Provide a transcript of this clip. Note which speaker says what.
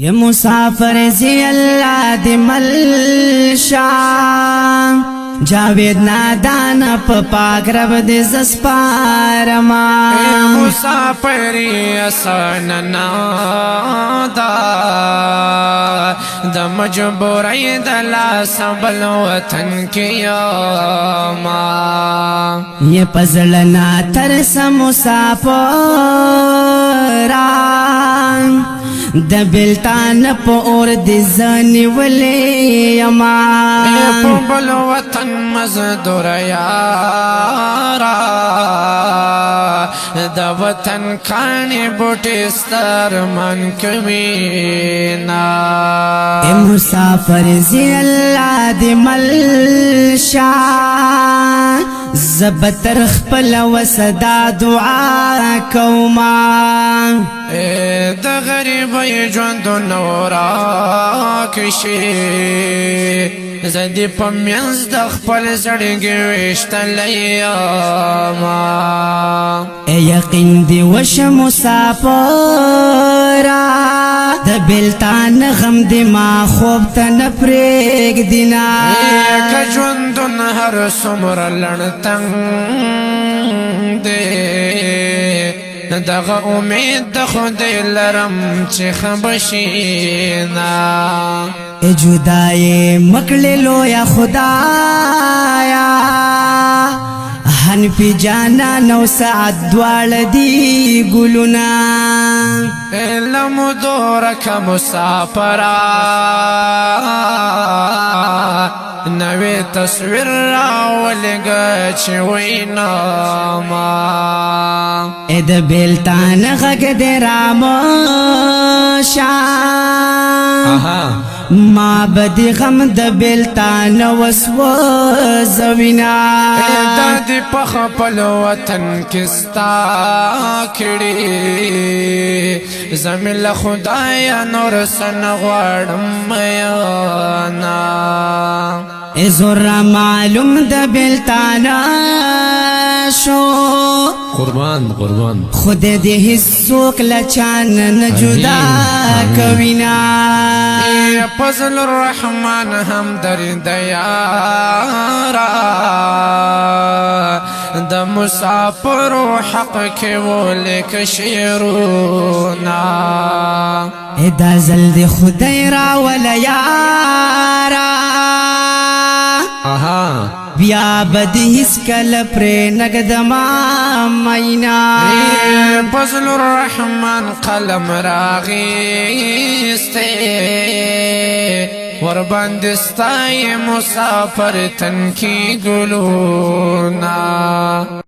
Speaker 1: یا مسافر زی اللہ دی ملشا جاوید نادان پا پاک رب دی زسپارما
Speaker 2: مسافری اسان نادا دا مجبوری دلا سبل وطن کیاما
Speaker 1: یہ پزلنا ترس مسافران د بلتان پا اور دی زنی ولی امان
Speaker 2: پا بل وطن مزدور یارا دا وطن کانی بوٹی ستر من کمینا
Speaker 1: اے مسافر زی اللہ دی ملشا زبتر خپل وسدا دعا کوما
Speaker 2: دا غریبی جوندو نورا کشی زدی پا منز دا خپل زڑگی ویشتلی آما
Speaker 1: اے یقین دی وش مسافرا دا بلتان غم دی ما خوب تا نپریگ دینا
Speaker 2: که جوندن هر سمر لنتنگ دے دغه امید د خدای لرم چې خبشینا
Speaker 1: اے جدای مکللو یا خدایا ہن پی جانا نو سعد دوال دی گلونا
Speaker 2: علم دورک مسافرا نوی تصویر راولگا چوینا ما
Speaker 1: اے دا بیلتان غگ دے راموشا ما بدی غم د بلتان وسو زوینا
Speaker 2: دا دی پخ پل وطن کستا کڑی زمیل خدایا نور سن غوارم میانا
Speaker 1: اے زور معلوم د بلتان شو
Speaker 2: قربان
Speaker 1: خود دی حسوک لچان نجدا کوینا
Speaker 2: فضل الرحمن ہم در دیارا دا مسافر حق کے وولے کشیرونا
Speaker 1: اے دا زلد خدای را ولیارا بیا بدی اس کل پر نگدما مینا
Speaker 2: فضل الرحمن قلم راغیستے وربندستا مسافر تن کی گلونا